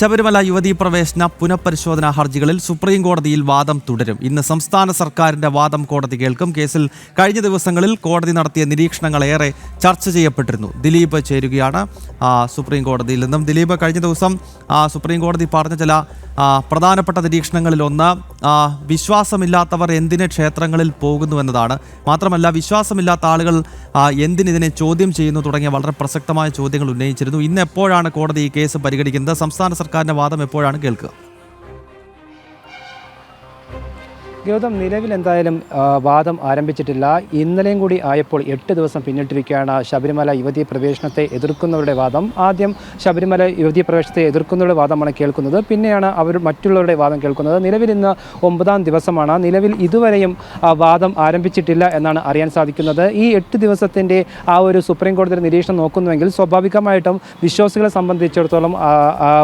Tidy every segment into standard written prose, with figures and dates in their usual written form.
ശബരിമല യുവതീ പ്രവേശന പുനഃപരിശോധനാ ഹർജികളിൽ സുപ്രീം കോടതിയിൽ വാദം തുടരും. ഇന്ന് സംസ്ഥാന സർക്കാരിന്റെ വാദം കോടതി കേൾക്കും. കേസിൽ കഴിഞ്ഞ ദിവസങ്ങളിൽ കോടതി നടത്തിയ നിരീക്ഷണങ്ങൾ ഏറെ ചർച്ച ചെയ്യപ്പെട്ടിരുന്നു. ദിലീപ് ചേരുകയാണ് സുപ്രീം കോടതിയിൽ നിന്നും. ദിലീപ്, കഴിഞ്ഞ ദിവസം സുപ്രീം കോടതി പറഞ്ഞ ചില പ്രധാനപ്പെട്ട നിരീക്ഷണങ്ങളിൽ ഒന്ന് വിശ്വാസമില്ലാത്തവർ എന്തിന് ക്ഷേത്രങ്ങളിൽ പോകുന്നുവെന്നതാണ്. മാത്രമല്ല, വിശ്വാസമില്ലാത്ത ആളുകൾ എന്തിനിതിനെ ചോദ്യം ചെയ്യുന്നു തുടങ്ങിയ വളരെ പ്രസക്തമായ ചോദ്യങ്ങൾ ഉന്നയിച്ചിരുന്നു. ഇന്ന് എപ്പോഴാണ് കോടതി ഈ കേസ് പരിഗണിക്കുന്നത്? സംസ്ഥാന സർക്കാരിന്റെ വാദം എപ്പോഴാണ് കേൾക്കുക? ഗൗതം, നിലവിൽ എന്തായാലും വാദം ആരംഭിച്ചിട്ടില്ല. ഇന്നലെയും കൂടി ആയപ്പോൾ 8 ദിവസം പിന്നിട്ടിരിക്കുകയാണ് ശബരിമല യുവതീ പ്രവേശനത്തെ എതിർക്കുന്നവരുടെ വാദം. ആദ്യം ശബരിമല യുവതീ പ്രവേശനത്തെ എതിർക്കുന്നവരുടെ വാദമാണ് കേൾക്കുന്നത്, പിന്നെയാണ് അവർ മറ്റുള്ളവരുടെ വാദം കേൾക്കുന്നത്. നിലവിൽ ഇന്ന് 9ാം ദിവസമാണ്. നിലവിൽ ഇതുവരെയും വാദം ആരംഭിച്ചിട്ടില്ല എന്നാണ് അറിയാൻ സാധിക്കുന്നത്. ഈ 8 ദിവസത്തിൻ്റെ ഒരു സുപ്രീം കോടതിയുടെ നിരീക്ഷണം നോക്കുന്നുവെങ്കിൽ സ്വാഭാവികമായിട്ടും വിശ്വാസികളെ സംബന്ധിച്ചിടത്തോളം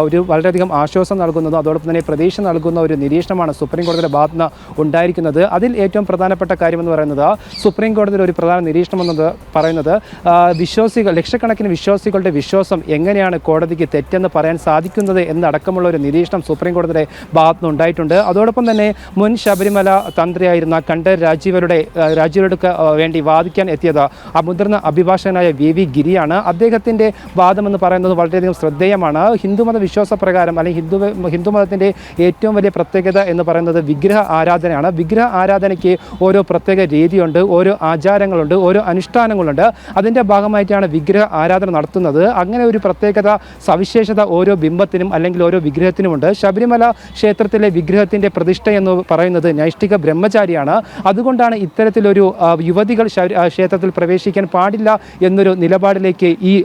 ഒരു വളരെയധികം ആശ്വാസം നൽകുന്നതും അതോടൊപ്പം തന്നെ പ്രതീക്ഷ നൽകുന്ന ഒരു നിരീക്ഷണമാണ് സുപ്രീം കോടതിയുടെ ഭാഗത്ത് ഉണ്ടായിരിക്കുന്നത്. അതിൽ ഏറ്റവും പ്രധാനപ്പെട്ട കാര്യമെന്ന് പറയുന്നത് സുപ്രീം കോടതിയിൽ ഒരു പ്രധാന നിരീക്ഷണം എന്നത് പറയുന്നത് വിശ്വാസികൾ, ലക്ഷക്കണക്കിന് വിശ്വാസികളുടെ വിശ്വാസം എങ്ങനെയാണ് കോടതിക്ക് തെറ്റെന്ന് പറയാൻ സാധിക്കുന്നത് എന്നടക്കമുള്ള ഒരു നിരീക്ഷണം സുപ്രീം കോടതിയുടെ ഭാഗത്തുനിന്ന് ഉണ്ടായിട്ടുണ്ട്. അതോടൊപ്പം തന്നെ മുൻ ശബരിമല തന്ത്രിയായിരുന്ന കണ്ഠരര് രാജീവരുടെ വേണ്ടി വാദിക്കാൻ എത്തിയത് മുതിർന്ന അഭിഭാഷകനായ വി ഗിരിയാണ്. അദ്ദേഹത്തിൻ്റെ വാദമെന്ന് പറയുന്നത് വളരെയധികം ശ്രദ്ധേയമാണ്. ഹിന്ദുമത വിശ്വാസപ്രകാരം അല്ലെങ്കിൽ ഹിന്ദുമതത്തിൻ്റെ ഏറ്റവും വലിയ പ്രത്യേകത എന്ന് പറയുന്നത് വിഗ്രഹ ആരാധനയാണ്. വിഗ്രഹ ആരാധനയ്ക്ക് ഓരോ പ്രത്യേക രീതിയുണ്ട്, ഓരോ ആചാരങ്ങളുണ്ട്, ഓരോ അനുഷ്ഠാനങ്ങളുണ്ട്. അതിൻ്റെ ഭാഗമായിട്ടാണ് വിഗ്രഹ ആരാധന നടത്തുന്നത്. അങ്ങനെ ഒരു പ്രത്യേകത, സവിശേഷത ഓരോ ബിംബത്തിനും അല്ലെങ്കിൽ ഓരോ വിഗ്രഹത്തിനുമുണ്ട്. ശബരിമല ക്ഷേത്രത്തിലെ വിഗ്രഹത്തിൻ്റെ പ്രതിഷ്ഠ എന്ന് പറയുന്നത് നൈഷ്ഠിക ബ്രഹ്മചാരിയാണ്. അതുകൊണ്ടാണ് ഇത്തരത്തിലൊരു യുവതികൾ ക്ഷേത്രത്തിൽ പ്രവേശിക്കാൻ പാടില്ല എന്നൊരു നിലപാടിലേക്ക് ഈ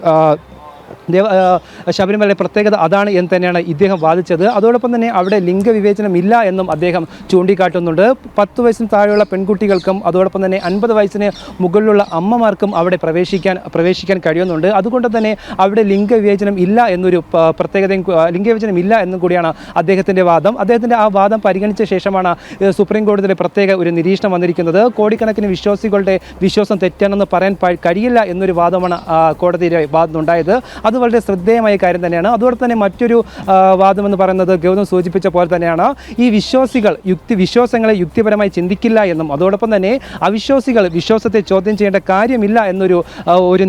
ശബരിമലയുടെ പ്രത്യേകത അതാണ് എന്ന് തന്നെയാണ് ഇദ്ദേഹം വാദിച്ചത്. അതോടൊപ്പം തന്നെ അവിടെ ലിംഗവിവേചനം ഇല്ല എന്നും അദ്ദേഹം ചൂണ്ടിക്കാട്ടുന്നുണ്ട്. 10 വയസ്സിന് താഴെയുള്ള പെൺകുട്ടികൾക്കും അതോടൊപ്പം തന്നെ 50 വയസ്സിന് മുകളിലുള്ള അമ്മമാർക്കും അവിടെ പ്രവേശിക്കാൻ കഴിയുന്നുണ്ട്. അതുകൊണ്ട് തന്നെ അവിടെ ലിംഗവിവേചനം ഇല്ല എന്നൊരു പ്രത്യേകതയും ലിംഗവിവേചനം ഇല്ല എന്നും കൂടിയാണ് അദ്ദേഹത്തിൻ്റെ വാദം. അദ്ദേഹത്തിൻ്റെ ആ വാദം പരിഗണിച്ച ശേഷമാണ് സുപ്രീം കോടതിയിലെ പ്രത്യേക ഒരു നിരീക്ഷണം വന്നിരിക്കുന്നത്. കോടിക്കണക്കിന് വിശ്വാസികളുടെ വിശ്വാസം തെറ്റാണെന്ന് പറയാൻ കഴിയില്ല എന്നൊരു വാദമാണ് കോടതിയുടെ ഭാഗത്തുനിന്നുണ്ടായത്. അത് വളരെ ശ്രദ്ധേയമായ കാര്യം തന്നെയാണ്. അതോടൊപ്പം തന്നെ മറ്റൊരു വാദമെന്ന് പറയുന്നത് ഗൗതം സൂചിപ്പിച്ച പോലെ തന്നെയാണ് ഈ വിശ്വാസങ്ങളെ യുക്തിപരമായി ചിന്തിക്കില്ല എന്നും അതോടൊപ്പം തന്നെ അവിശ്വാസികൾ വിശ്വാസത്തെ ചോദ്യം ചെയ്യേണ്ട കാര്യമില്ല എന്നൊരു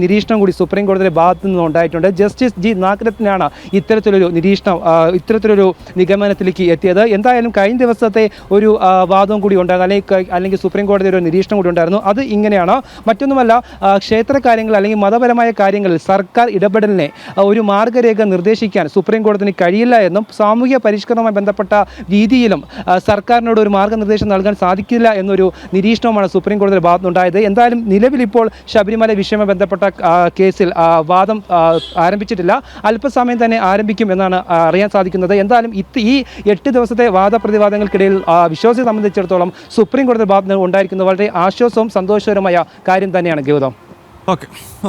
നിരീക്ഷണം കൂടി സുപ്രീം കോടതിയുടെ ഭാഗത്തു നിന്ന് ഉണ്ടായിട്ടുണ്ട്. ജസ്റ്റിസ് ജി നാഗരത്നാണ് ഇത്തരത്തിലൊരു നിഗമനത്തിലേക്ക് എത്തിയത്. എന്തായാലും കഴിഞ്ഞ ദിവസത്തെ ഒരു വാദവും കൂടി ഉണ്ടായിരുന്നു, അല്ലെങ്കിൽ സുപ്രീം കോടതി ഒരു നിരീക്ഷണം കൂടി ഉണ്ടായിരുന്നു. അത് ഇങ്ങനെയാണ്, മറ്റൊന്നുമല്ല, ക്ഷേത്ര കാര്യങ്ങൾ അല്ലെങ്കിൽ മതപരമായ കാര്യങ്ങളിൽ സർക്കാർ ഇടപെടലിനെ ഒരു മാർഗരേഖ നിർദ്ദേശിക്കാൻ സുപ്രീം കോടതിന് കഴിയില്ല എന്നും സാമൂഹ്യ പരിഷ്കരണവുമായി ബന്ധപ്പെട്ട രീതിയിലും സർക്കാരിനോട് ഒരു മാർഗ്ഗനിർദ്ദേശം നൽകാൻ സാധിക്കില്ല എന്നൊരു നിരീക്ഷണമാണ് സുപ്രീം കോടതിയുടെ ഭാഗത്തുനിന്നുണ്ടായത്. എന്തായാലും നിലവിലിപ്പോൾ ശബരിമല വിഷയവുമായി ബന്ധപ്പെട്ട കേസിൽ വാദം ആരംഭിച്ചിട്ടില്ല. അല്പസമയം തന്നെ ആരംഭിക്കും എന്നാണ് അറിയാൻ സാധിക്കുന്നത്. എന്തായാലും ഈ 8 ദിവസത്തെ വാദപ്രതിവാദങ്ങൾക്കിടയിൽ വിശ്വാസിയെ സംബന്ധിച്ചിടത്തോളം സുപ്രീം കോടതിയുടെ ഭാഗത്തുനിന്ന് ഉണ്ടായിരിക്കുന്നത് വളരെ ആശ്വാസവും സന്തോഷകരമായ കാര്യം തന്നെയാണ്. ഗൗതം,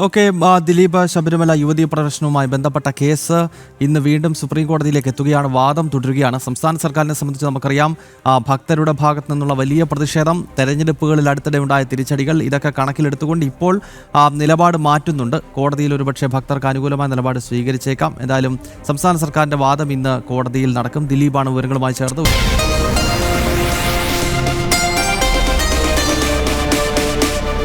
ഓക്കെ ദിലീപ്, ശബരിമല യുവതീ പ്രവേശനവുമായി ബന്ധപ്പെട്ട കേസ് ഇന്ന് വീണ്ടും സുപ്രീം കോടതിയിലേക്ക് എത്തുകയാണ്. വാദം തുടരുകയാണ്. സംസ്ഥാന സർക്കാരിനെ സംബന്ധിച്ച് നമുക്കറിയാം, ഭക്തരുടെ ഭാഗത്തു നിന്നുള്ള വലിയ പ്രതിഷേധം, തെരഞ്ഞെടുപ്പുകളിൽ അടുത്തിടെ ഉണ്ടായ തിരിച്ചടികൾ, ഇതൊക്കെ കണക്കിലെടുത്തുകൊണ്ട് ഇപ്പോൾ നിലപാട് മാറ്റുന്നുണ്ട്. കോടതിയിൽ ഒരുപക്ഷെ ഭക്തർക്ക് അനുകൂലമായ നിലപാട് സ്വീകരിച്ചേക്കാം. എന്തായാലും സംസ്ഥാന സർക്കാരിന്റെ വാദം ഇന്ന് കോടതിയിൽ നടക്കും. ദിലീപാണ് വിവരങ്ങളുമായി ചേർത്ത്